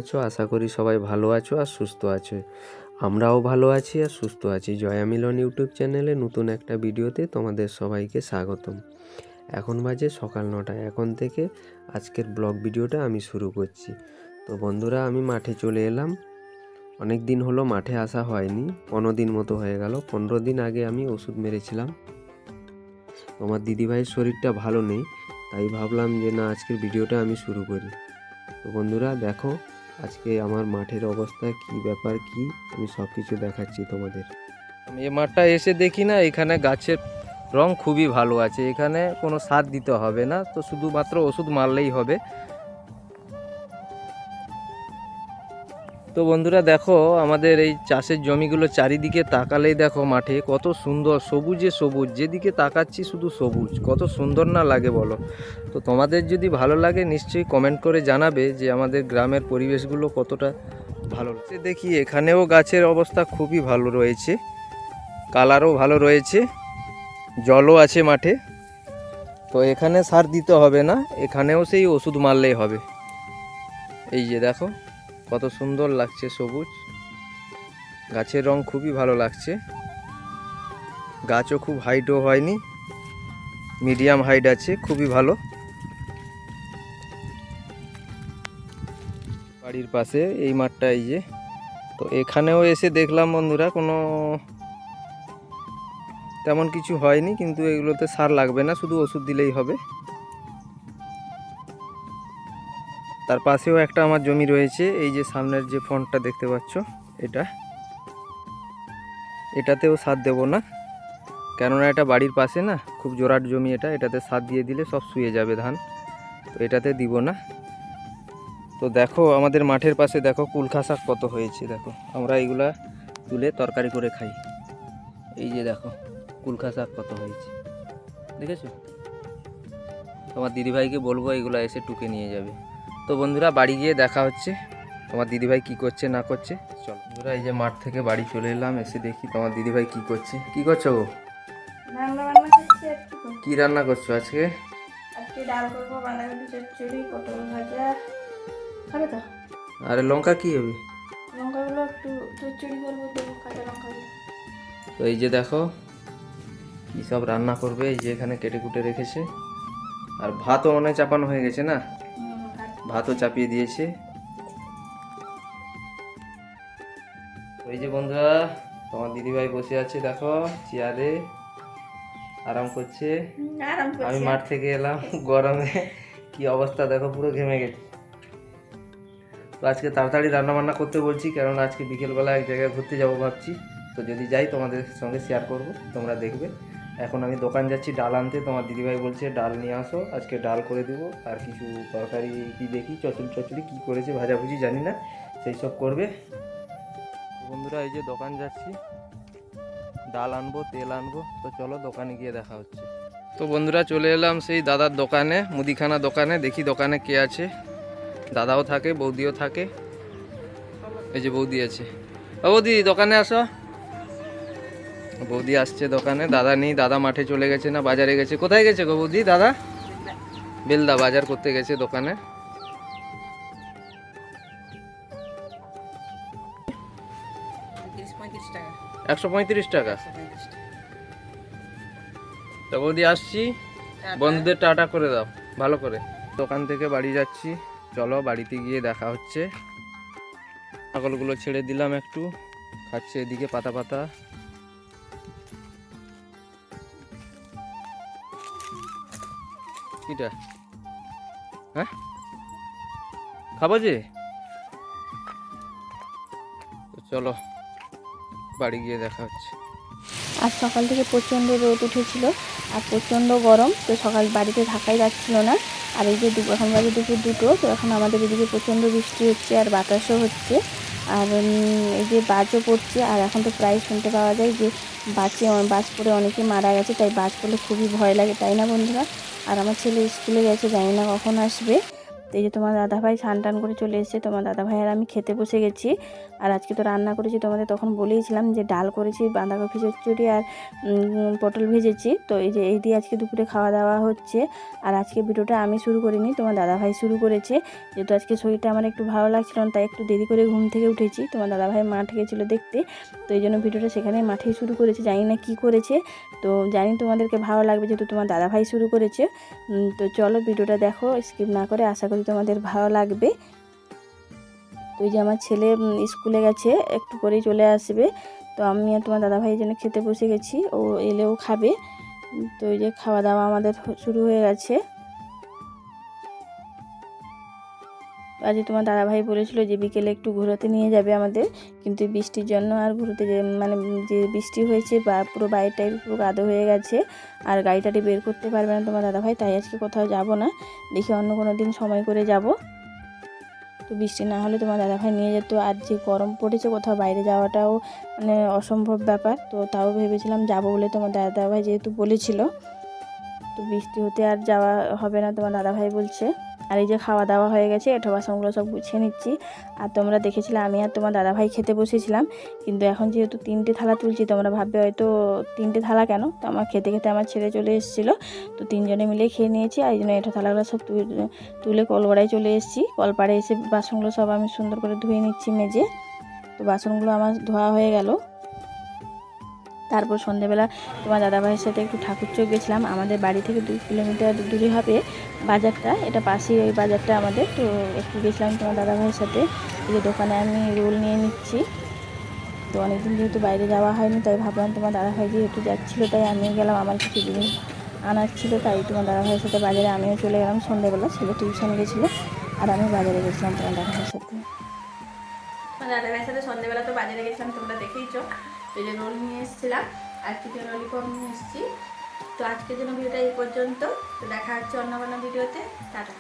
আছো? আশা করি সবাই ভালো আছো আর সুস্থ আছো। আমরাও ভালো আছি আর সুস্থ আছি। জয়া মিলন ইউটিউব চ্যানেলে নতুন একটা ভিডিওতে তোমাদের সবাইকে স্বাগতম। এখন বাজে সকাল 9টা। এখন থেকে আজকের ব্লগ ভিডিওটা আমি শুরু করছি। তো বন্ধুরা, আমি মাঠে চলে এলাম। অনেক দিন হলো মাঠে আসা হয়নি, 15 দিন মতো হয়ে গেল। 15 দিন আগে আমি ওষুধ মেরেছিলাম। আমার দিদিভাইয়ের শরীরটা ভালো নেই, তাই ভাবলাম যে না, আজকের ভিডিওটা আমি শুরু করি। তো বন্ধুরা দেখো, আজকে আমার মাঠের অবস্থা কি, ব্যাপার কি, আমি সব কিছু দেখাচ্ছি তোমাদের। আমি এই মাঠটা এসে দেখি না, এখানে গাছের রং খুবই ভালো আছে। এখানে কোনো সার দিতে হবে না, তো শুধুমাত্র ওষুধ মারলেই হবে। তো বন্ধুরা দেখো, আমাদের এই চাষের জমিগুলো চারিদিকে তাকালেই দেখো মাঠে কত সুন্দর, সবুজে সবুজ। যেদিকে তাকাচ্ছি শুধু সবুজ, কত সুন্দর না লাগে বলো। তো তোমাদের যদি ভালো লাগে নিশ্চয়ই কমেন্ট করে জানাবে যে আমাদের গ্রামের পরিবেশগুলো কতটা ভালো লাগছে। দেখি এখানেও গাছের অবস্থা খুবই ভালো রয়েছে, কালারও ভালো রয়েছে, জলও আছে মাঠে। তো এখানে সার দিতে হবে না, এখানেও সেই ওষুধ মারলেই হবে। এই যে দেখো কত সুন্দর লাগছে, সবুজ, গাছের রং খুবই ভালো লাগছে। গাছও খুব হাইটও হয়নি, মিডিয়াম হাইট আছে, খুবই ভালো। বাড়ির পাশে এই মাঠটা, এই যে। তো এখানেও এসে দেখলাম বন্ধুরা কোনো তেমন কিছু হয়নি, কিন্তু এগুলোতে সার লাগবে না, শুধু ওষুধ দিলেই হবে। তার পাশেও একটা আমার জমি রয়েছে, এই যে সামনের যে ফন্টটা দেখতে পাচ্ছ, এটাতেও সার দেব না, কেননা এটা বাড়ির পাশে না, খুব জোরাট জমি এটা। এটাতে সার দিয়ে দিলে সব শুয়ে যাবে ধান, তো এটাতে দিব না। তো দেখো আমাদের মাঠের পাশে দেখো কুলখা শাক কত হয়েছে। দেখো আমরা এইগুলা তুলে তরকারি করে খাই। এই যে দেখো কুলখা শাক কত হয়েছে, দেখেছো? তোমার দিদিভাইকে বলবো এইগুলা এসে টুকে নিয়ে যাবে। তো বন্ধুরা বাড়ি গিয়ে দেখা হচ্ছে, তোমার দিদিভাই কি করছে না করছে। চলো বন্ধুরা, এই যে মাঠ থেকে বাড়ি চলে এলাম, এসে দেখি তোমার দিদিভাই কি করছে। কি করছো গো? কি রান্না করছো আজকে? আজকে ডাল করবো, বাঁধাকপি চচ্চড়ি, পটল ভাজা। খাবে তো? আরে লঙ্কা কি হবে? লঙ্কাগুলো একটু চচ্চড়ি করবো, দেবো কাঁচা লঙ্কাগুলো। তো এই যে দেখো কি সব রান্না করবে, এই যে এখানে কেটে কুটে রেখেছে। আর ভাতও মনে হয় চাপানো হয়ে গেছে না, ভাতও চাপিয়ে দিয়েছে। ওই যে বন্ধুরা, তোমার দিদিভাই বসে আছে দেখো চেয়ারে, আরাম করছে। আমি মাঠ থেকে এলাম গরমে, কি অবস্থা দেখো, পুরো ঘেমে গেছে। তো আজকে তাড়াতাড়ি রান্না বান্না করতে বলছি, কারণ আজকে বিকেলবেলা এক জায়গায় ঘুরতে যাবো ভাবছি। তো যদি যাই তোমাদের সঙ্গে শেয়ার করব, তোমরা দেখবে। এখন আমি দোকান যাচ্ছি ডাল আনতে। তোমার দিদিভাই বলছে ডাল নিয়ে আসো, আজকে ডাল করে দেবো। আর কিছু তরকারি কি দেখি, চচড়ি কী করেছে, ভাজাভুজি জানি না, সেই সব করবে। বন্ধুরা এই যে দোকান যাচ্ছি, ডাল আনবো, তেল আনবো। তো চলো দোকানে গিয়ে দেখা হচ্ছে। তো বন্ধুরা চলে এলাম সেই দাদার দোকানে, মুদিখানা দোকানে। দেখি দোকানে কে আছে। দাদাও থাকে, বৌদিও থাকে। এই যে বৌদি আছে। ও বৌদি, দোকানে আসো। বৌদি আসছে দোকানে, দাদা নেই, দাদা মাঠে চলে গেছে না বাজারে গেছে। কোথায় গেছে গো বৌদি? দাদা বেলদা বাজার করতে গেছে দোকানে। 135 টাকা। তো বৌদি আসছি, বন্ধুদের টাটা করে দাও ভালো করে। দোকান থেকে বাড়ি যাচ্ছি, চলো বাড়িতে গিয়ে দেখা হচ্ছে। ছাগলগুলো ছেড়ে দিলাম, একটু খাচ্ছে এদিকে পাতা পাতা। কিটা হ্যাঁ খাবো যে। তো চলো বাড়ি গিয়ে দেখা হচ্ছে। আজ সকাল থেকে প্রচণ্ড রোদ উঠেছিল আর প্রচণ্ড গরম, তো সকাল বাড়িতে থাকাই যাচ্ছিল না। আর এই যে এখন বাজে দুপুর 2টো, তো এখন আমাদের এদিকে প্রচণ্ড বৃষ্টি হচ্ছে আর বাতাসও হচ্ছে। আর এই যে বাজও পড়ছে। আর এখন তো প্রায় শুনতে পাওয়া যায় যে বাজ পড়ে অনেকে মারা গেছে, তাই বাজ পড়লে খুবই ভয় লাগে, তাই না বন্ধুরা? আর আমার ছেলে স্কুলে গেছে, জানি না কখন আসবে। তো এই যে তোমার দাদাভাই স্নান টান করে চলে এসেছে, তোমার দাদাভাই আর আমি খেতে বসে গেছি। আর আজকে তো রান্না করেছি তোমাদের তখন বলেইছিলাম যে ডাল করেছি, বাঁধাকপি চচ্চড়ি আর পটল ভেজেছি। তো এই দিয়ে আজকে দুপুরে খাওয়া দাওয়া হচ্ছে। আর আজকে ভিডিওটা আমি শুরু করিনি, তোমার দাদাভাই শুরু করেছে। যেহেতু আজকে শরীরটা আমার একটু ভালো লাগছিল না, তাই একটু দেরি করে ঘুম থেকে উঠেছি। তোমার দাদাভাই মাঠ গেছিলো দেখতে, তো এই জন্য ভিডিওটা সেখানে মাঠেই শুরু করেছে। জানি না কী করেছে, তো জানি তোমাদেরকে ভালো লাগবে যেহেতু তোমার দাদাভাই শুরু করেছে। তো চলো ভিডিওটা দেখো স্কিপ না করে, আশা করি তোমাদের ভালো লাগবে। তো এই যে আমার ছেলে স্কুলে গেছে, একটু পরেই চলে আসবে। তো আমি আর তোমার দাদাভাইয়ের জন্য খেতে বসে গেছি, ও এলেও খাবে। তো এই যে খাওয়া দাওয়া আমাদের শুরু হয়ে গেছে। আজ তোমার দাদাভাই বলেছিল যে বিকেলে একটু ঘোরাতে নিয়ে যাবে আমাদের, কিন্তু বৃষ্টির জন্য আর ঘুরতে মানে যে বৃষ্টি হয়েছে বা পুরো বাইরটাই পুরো কাদো হয়ে গেছে, আর গাড়িটাটি বের করতে পারবে না তোমার দাদাভাই, তাই আজকে কোথাও যাব না, দেখি অন্য কোনো দিন সময় করে যাব। তো বৃষ্টি না হলে তোমার দাদাভাই নিয়ে যেত। আর যে গরম পড়েছে কোথাও বাইরে যাওয়াটাও মানে অসম্ভব ব্যাপার, তো তাও ভেবেছিলাম যাবো বলে তোমার দাদাভাই যেহেতু বলেছিল। তো বৃষ্টি হতে আর যাওয়া হবে না তোমার দাদাভাই বলছে। আর এই যে খাওয়া দাওয়া হয়ে গেছে, এঁঠো বাসনগুলো সব গুছিয়ে নিচ্ছি। আর তোমরা দেখেছিলে আমি আর তোমার দাদাভাই খেতে বসেছিলাম, কিন্তু এখন যেহেতু 3টে থালা তুলছি, তোমরা ভাববে হয়তো 3টে থালা কেন, তো আমার খেতে খেতে আমার ছেলে চলে এসেছিলো, তো 3জনে মিলে খেয়ে নিয়েছি। আর এই জন্য এঁঠো থালাগুলো সব তুলে কলগড়ায় চলে এসেছি। কলপাড়ে এসে বাসনগুলো সব আমি সুন্দর করে ধুয়ে নিচ্ছি মেজে। তো বাসনগুলো আমার ধোয়া হয়ে গেল। তারপর সন্ধ্যেবেলা তোমার দাদাভাইয়ের সাথে একটু ঠাকুরচক গেছিলাম। আমাদের বাড়ি থেকে 2 কিলোমিটার দূরে হবে বাজারটা, এটা পাশেই ওই বাজারটা আমাদের। তো একটু গেছিলাম তোমার দাদাভাইয়ের সাথে, এই যে দোকানে আমি রোল নিয়ে নিচ্ছি। তো অনেকদিন যেহেতু বাইরে যাওয়া হয়নি, তাই ভাবলাম তোমার দাদাভাই যেহেতু যাচ্ছিলো, তাই আমিও গেলাম, আমার কিছু জিনিস আনার ছিল, তাই তোমার দাদাভাইয়ের সাথে বাজারে আমিও চলে গেলাম। সন্ধ্যেবেলা ছেলে টিউশন গেছিলো আর আমি বাজারে গেছিলাম তোমার দাদাভাইয়ের সাথে। তোমার দাদাভাইয়ের সাথে সন্ধ্যেবেলা তো বাজারে গেছিলাম, তোমরা দেখেইছো। এই যে রোল নিয়ে এসেছিলাম আর চিকেন ললিপপ নিয়ে এসেছি। তো আজকের জন্য ভিডিওটা এই পর্যন্ত, তো দেখা হচ্ছে অন্য কোনো ভিডিওতে। টাটা।